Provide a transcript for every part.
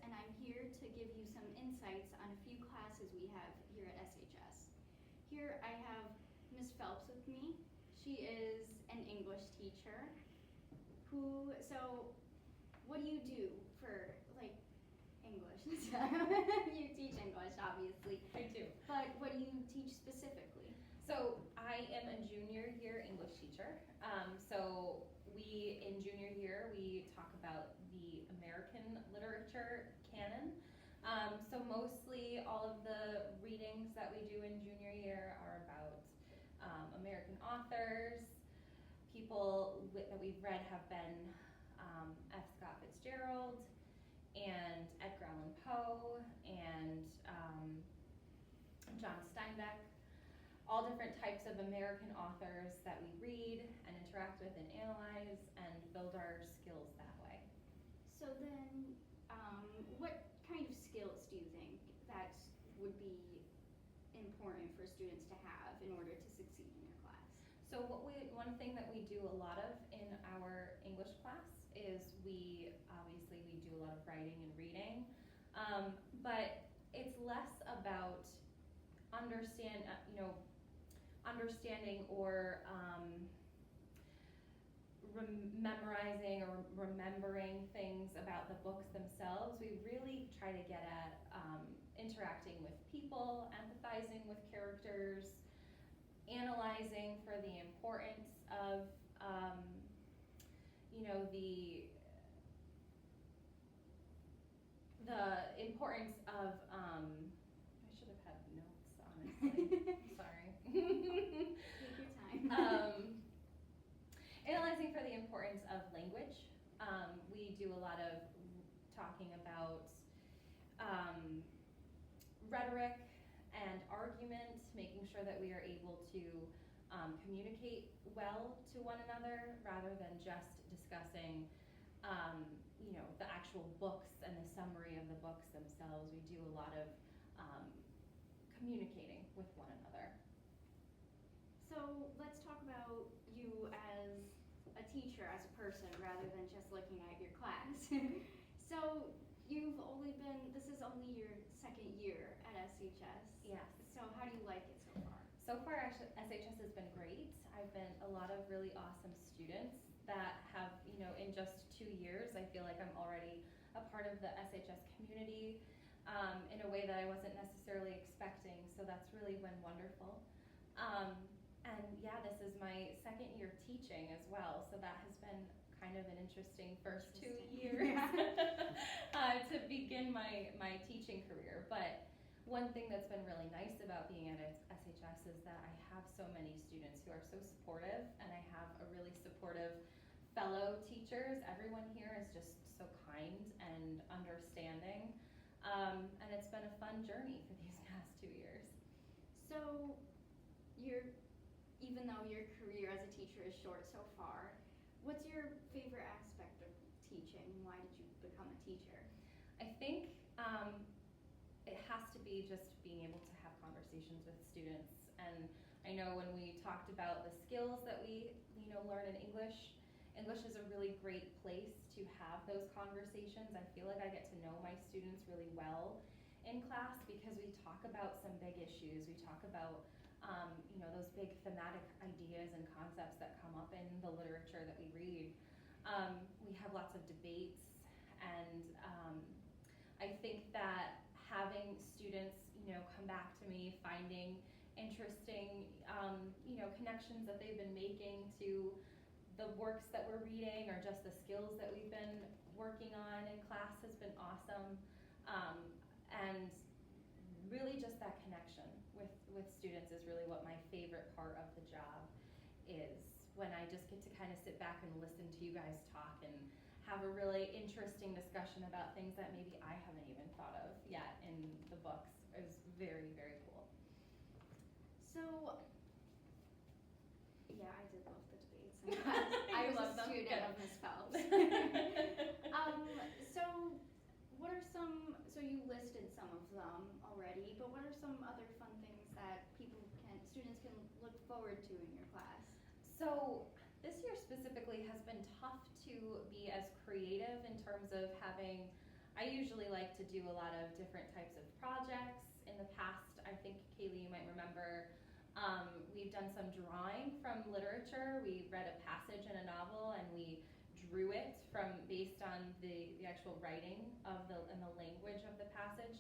and I'm here to give you some insights on a few classes we have here at SHS. Here I have Ms. Phelps with me. She is an English teacher so what do you do for English? You teach English, obviously. I do. But what do you teach specifically? So I am a junior year English teacher. So in junior year, we talk about the American literature canon. So mostly all of the readings that we do in junior year are about American authors. People that we've read have been F. Scott Fitzgerald and Edgar Allan Poe and John Steinbeck. All different types of American authors that we read and interact with and analyze and build our skills that way. So then, what kind of skills do you think that would be important for students to have in order to succeed in your class? So one thing that we do a lot of in our English class is we do a lot of writing and reading, but it's less about understanding or memorizing or remembering things about the books themselves. We really try to get at interacting with people, empathizing with characters, analyzing for the importance of the importance of I should have had notes, honestly. Sorry. Take your time. Analyzing for the importance of language. We do a lot of talking about rhetoric and argument, making sure that we are able to communicate well to one another rather than just discussing the actual books and the summary of the books themselves. We do a lot of communicating with one another. So let's talk about you as a teacher, as a person, rather than just looking at your class. So this is only your second year at SHS. Yes. So how do you like it so far? So far, actually, SHS has been great. I've been a lot of really awesome students that have, in just 2 years, I feel like I'm already a part of the SHS community in a way that I wasn't necessarily expecting. So that's really been wonderful. And yeah, this is my second year teaching as well. So that has been kind of an interesting first 2 years to begin my teaching career. But one thing that's been really nice about being at SHS is that I have so many students who are so supportive, and I have a really supportive fellow teachers. Everyone here is just so kind and understanding, and it's been a fun journey for these past 2 years. So even though your career as a teacher is short so far, what's your favorite aspect of teaching? Why did you become a teacher? I think it has to be just being able to have conversations with students. And I know when we talked about the skills that we learn in English is a really great place to have those conversations. I feel like I get to know my students really well in class because we talk about some big issues. We talk about those big thematic ideas and concepts that come up in the literature that we read. We have lots of debates, and I think that having students, come back to me, finding interesting, connections that they've been making to the works that we're reading or just the skills that we've been working on in class has been awesome. And really just that connection with students is really what my favorite part of the job is, when I just get to kind of sit back and listen to you guys talk and have a really interesting discussion about things that maybe I haven't even thought of yet in the books. Is very, very cool. So, yeah, I did love the debates. I was a student of Ms. Phelps. So you listed some of them already, but what are some other fun things that students can look forward to in your class? So this year specifically has been tough to be as creative in terms of having I usually like to do a lot of different types of projects. In the past, I think, Kaylei, you might remember, we've done some drawing from literature. We read a passage in a novel and we drew it based on the actual writing and the language of the passage.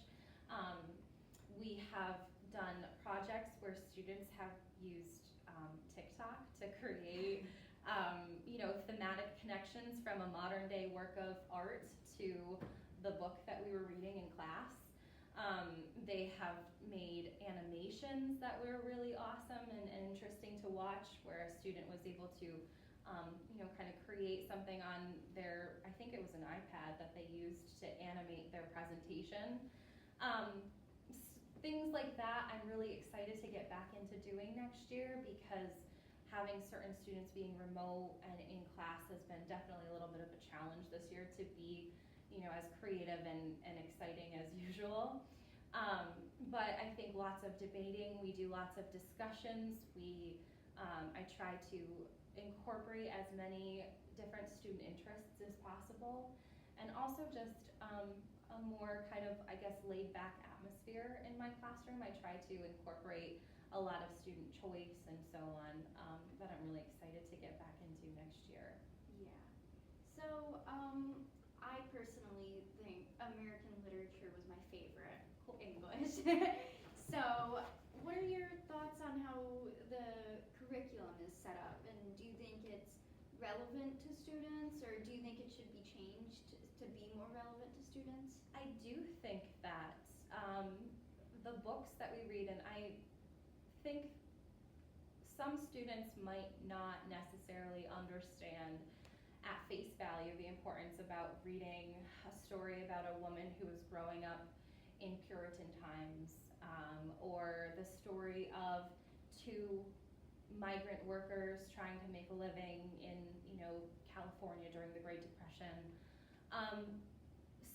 We have done projects where students have used TikTok to create thematic connections from a modern day work of art to the book that we were reading in class. They have made animations that were really awesome and interesting to watch, where a student was able to kind of create something on I think it was an iPad that they used to animate their presentation. Things like that I'm really excited to get back into doing next year, because having certain students being remote and in class has been definitely a little bit of a challenge this year to be as creative and exciting as usual. But I think lots of debating, we do lots of discussions, I try to incorporate as many different student interests as possible, and also just a more kind of, I guess, laid back atmosphere in my classroom. I try to incorporate a lot of student choice and so on, that I'm really excited to get back into next year. Yeah. So I personally think American literature was my favorite English. So what are your thoughts on how the curriculum is set up, and do you think it's relevant to students, or do you think it should be changed to be more relevant to students? I do think that the books that we read, and I think some students might not necessarily understand at face value the importance about reading a story about a woman who was growing up in Puritan times, or the story of two migrant workers trying to make a living in California during the Great Depression.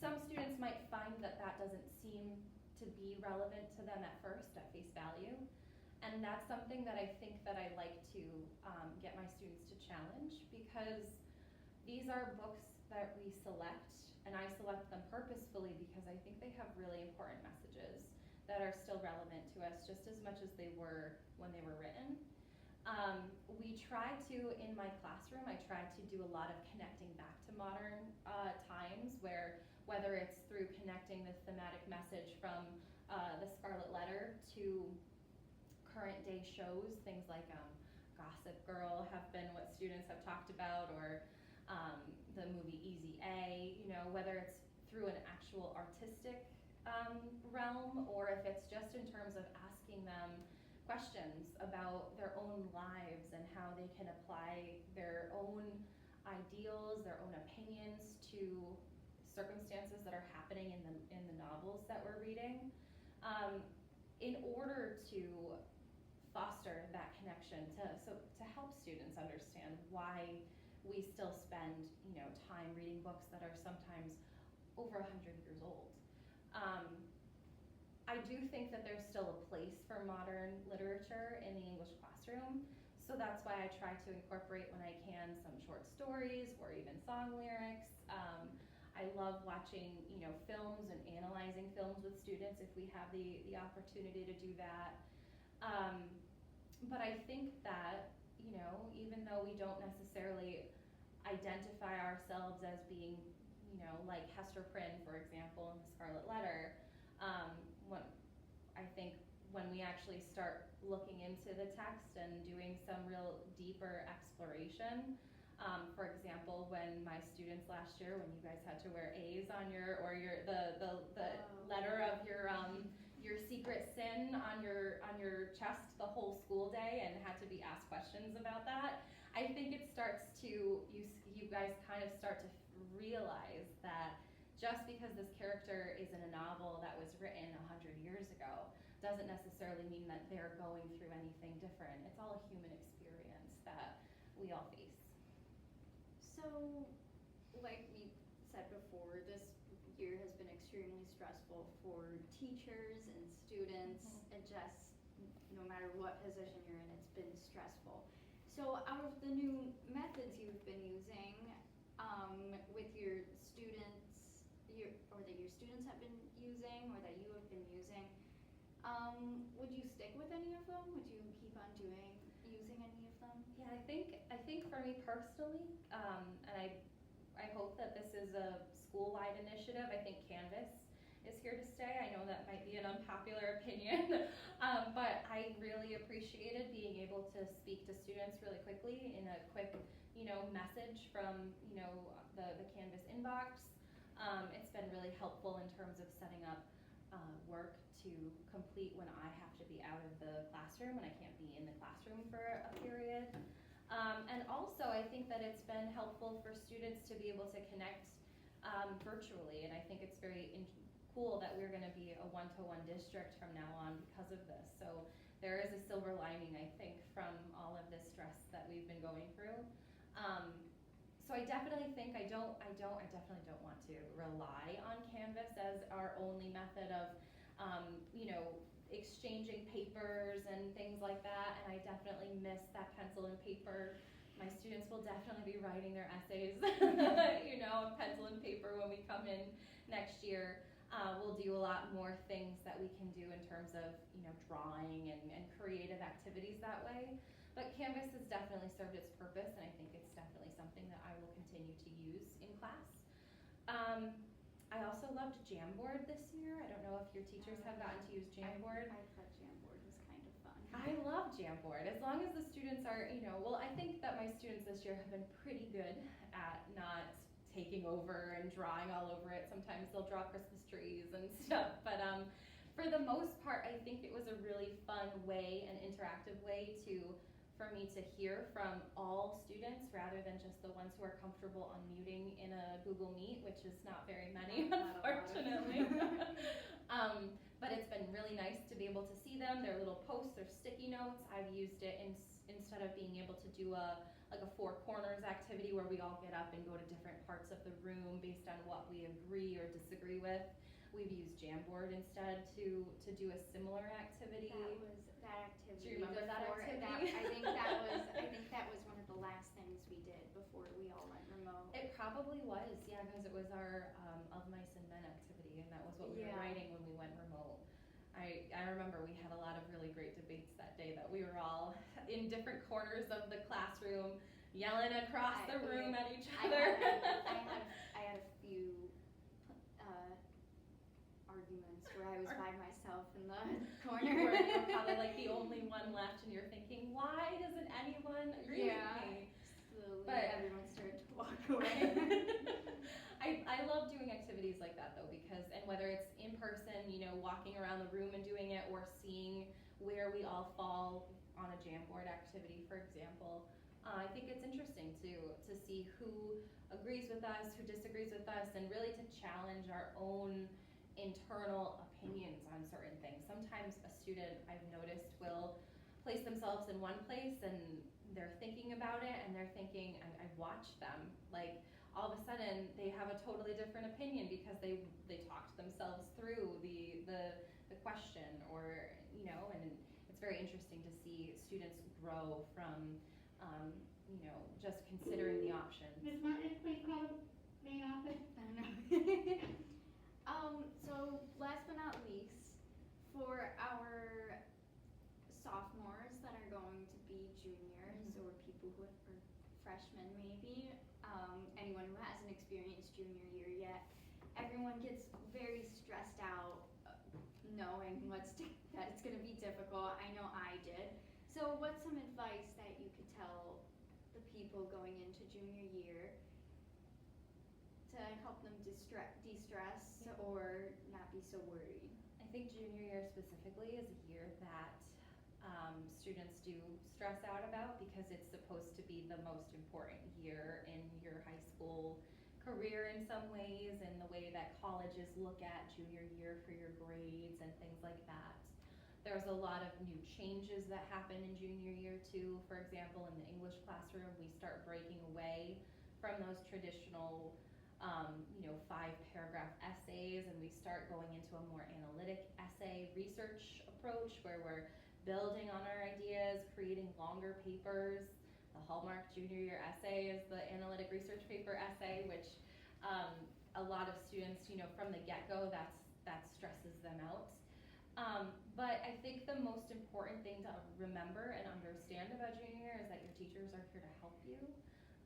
Some students might find that doesn't seem to be relevant to them at first, at face value, and that's something that I think that I like to get my students to challenge, because these are books that we select, and I select them purposefully because I think they have really important messages that are still relevant to us just as much as they were when they were written. We try to, in my classroom, I try to do a lot of connecting back to modern times, whether it's through connecting the thematic message from the Scarlet Letter to current day shows, things like Gossip Girl have been what students have talked about, or the movie Easy A, whether it's through an actual artistic realm, or if it's just in terms of asking them questions about their own lives and how they can apply their own ideals, their own opinions to circumstances that are happening in the novels that we're reading, in order to foster that connection, to help students understand why we still spend time reading books that are sometimes over 100 years old. I do think that there's still a place for modern literature in the English classroom, so that's why I try to incorporate, when I can, some short stories or even song lyrics. I love watching films and analyzing films with students if we have the opportunity to do that. But I think that even though we don't necessarily identify ourselves as being like Hester Prynne, for example, in the Scarlet Letter, I think when we actually start looking into the text and doing some real deeper exploration, for example, when my students last year, when you guys had to wear A's on the letter of your secret sin on your chest the whole school day, and had to be asked questions about that, I think it starts to, you guys kind of start to realize that just because this character is in a novel that was written 100 years ago doesn't necessarily mean that they're going through anything different. It's all a human experience that we all face. So, like we said before, this year has been extremely stressful for teachers and students. It just, no matter what position you're in, it's been stressful. So out of the new methods you've been using with your students, or that you Would you stick with any of them? Would you keep on using any of them? Yeah, I think for me personally, and I hope that this is a school-wide initiative. I think Canvas is here to stay. I know that might be an unpopular opinion, but I really appreciated being able to speak to students really quickly in a quick, message from, the Canvas inbox. It's been really helpful in terms of setting up work to complete when I have to be out of the classroom and I can't be in the classroom for a period. And also, I think that it's been helpful for students to be able to connect virtually, and I think it's very cool that we're going to be a one-to-one district from now on because of this. So there is a silver lining, I think, from all of this stress that we've been going through. So I definitely think I definitely don't want to rely on Canvas as our only method of, exchanging papers and things like that. And I definitely miss that pencil and paper. My students will definitely be writing their essays, pencil and paper when we come in next year. We'll do a lot more things that we can do in terms of, drawing and creative activities that way. But Canvas has definitely served its purpose, and I think it's definitely something that I will continue to use in class. I also loved Jamboard this year. I don't know if your teachers have gotten to use Jamboard. I thought Jamboard was kind of fun. I love Jamboard, as long as the students are, I think that my students this year have been pretty good at not taking over and drawing all over it. Sometimes they'll draw Christmas trees and stuff, but for the most part, I think it was a really fun way, an interactive way for me to hear from all students rather than just the ones who are comfortable unmuting in a Google Meet, which is not very many, unfortunately. But it's been really nice to be able to see them, their little posts, their sticky notes. I've used it instead of being able to do a four corners activity where we all get up and go to different parts of the room based on what we agree or disagree with. We've used Jamboard instead to do a similar activity. That activity. Do you remember that activity? I think that was one of the last things we did before we all went remote. It probably was, yeah, because it was our Of Mice and Men activity, and that was what we were writing when we went remote. I remember we had a lot of really great debates that day that we were all in different corners of the classroom yelling across the room at each other. I had a few arguments where I was by myself in the corner. You were probably like the only one left, and you're thinking, why doesn't anyone agree with me? Slowly, but everyone started to walk away. I love doing activities like that though, because, and whether it's in person, walking around the room and doing it, or seeing where we all fall on a Jamboard activity, for example, I think it's interesting to see who agrees with us, who disagrees with us, and really to challenge our own internal opinions on certain things. Sometimes a student, I've noticed, will place themselves in one place and they're thinking about it and they're thinking, and I've watched them, like all of a sudden they have a totally different opinion because they talked themselves through the question, or and it's very interesting to see students grow from just considering the options. Ms. Martin, please call the main office. I don't know. So last but not least, for our sophomores that are going to be juniors, or people who are freshmen maybe, anyone who hasn't experienced junior year yet, everyone gets very stressed out knowing that it's going to be difficult. I know I did. So what's some advice that you could tell the people going into junior year to help them de-stress or not be so worried? I think junior year specifically is a year that students do stress out about, because it's supposed to be the most important year in your high school career in some ways, and the way that colleges look at junior year for your grades and things like that. There's a lot of new changes that happen in junior year too. For example, in the English classroom, we start breaking away from those traditional 5-paragraph essays, and we start going into a more analytic essay research approach where we're building on our ideas, creating longer papers. The hallmark junior year essay is the analytic research paper essay, which a lot of students, from the get-go, that stresses them out. But I think the most important thing to remember and understand about junior year is that your teachers are here to help you.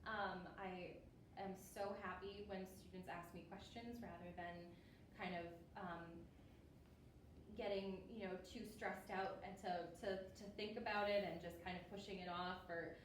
I am so happy when students ask me questions rather than kind of getting too stressed out and to think about it and just kind of pushing it off or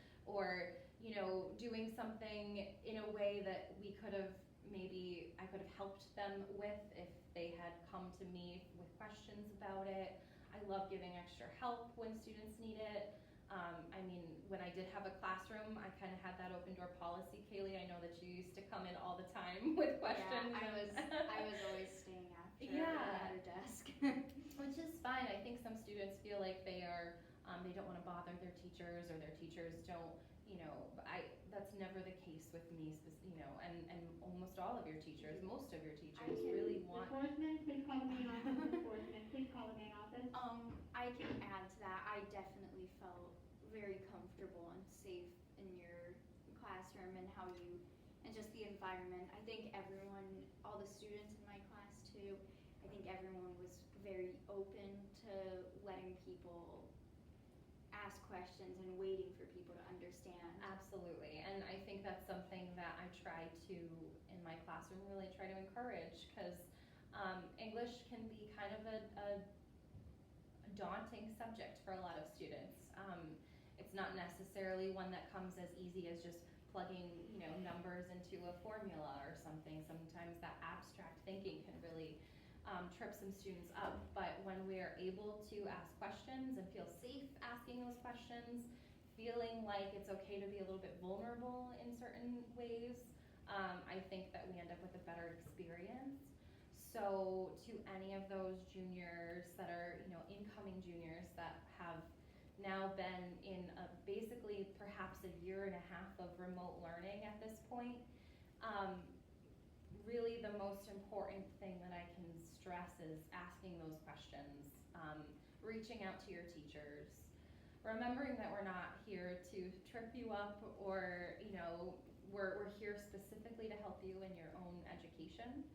doing something in a way that we could have maybe I could have helped them with if they had come to me with questions about it. I love giving extra help when students need it. I mean, when I did have a classroom, I kind of had that open door policy. Kaylei, I know that you used to come in all the time with questions. Yeah, I was always staying after at her desk. Which is fine. I think some students feel like they are, they don't want to bother their teachers or their teachers don't, but that's never the case with me, and almost all of your teachers, most of your teachers really want. The Foresman, please call the main office. The Foresman, please call the main office. I can add to that. I definitely felt very comfortable and safe in your classroom and and just the environment. I think everyone, all the students in my class too, I think everyone was very open to letting people ask questions and waiting for people to understand. Absolutely, and I think that's something that I try to, in my classroom, really try to encourage, because English can be kind of a daunting subject for a lot of students. It's not necessarily one that comes as easy as just plugging, numbers into a formula or something. Sometimes that abstract thinking can really trip some students up, but when we are able to ask questions and feel safe asking those questions, feeling like it's okay to be a little bit vulnerable in certain ways, I think that we end up with a better experience. So to any of those juniors that are, incoming juniors that have now been in basically perhaps a year and a half of remote learning at this point, really the most important thing that I can stress is asking those questions, reaching out to your teachers, remembering that we're not here to trip you up or, we're here specifically to help you in your own education.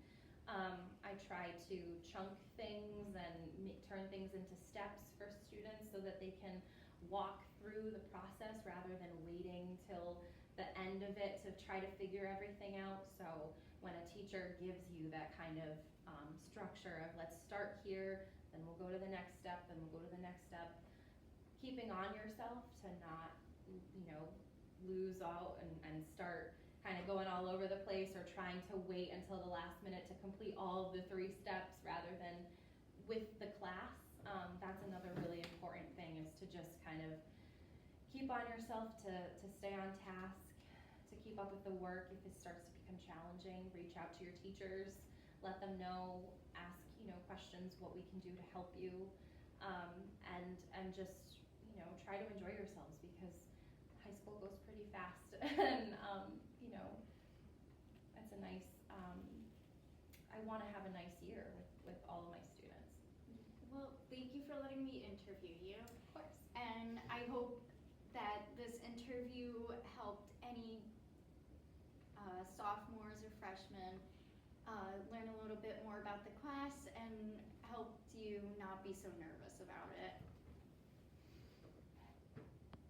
I try to chunk things and turn things into steps for students so that they can walk through the process rather than waiting till the end of it to try to figure everything out. So when a teacher gives you that kind of structure of let's start here, then we'll go to the next step, then we'll go to the next step, keeping on yourself to not, lose out and start kind of going all over the place or trying to wait until the last minute to complete all of the 3 steps rather than with the class. That's another really important thing, is to just kind of keep on yourself to stay on task, to keep up with the work. If it starts to become challenging, reach out to your teachers, let them know, ask questions, what we can do to help you, and just try to enjoy yourselves, because high school goes pretty fast and it's a nice I want to have a nice year with all of my students. Well, thank you for letting me interview you. Of course. And I hope that this interview helped any sophomores or freshmen learn a little bit more about the class and helped you not be so nervous about it.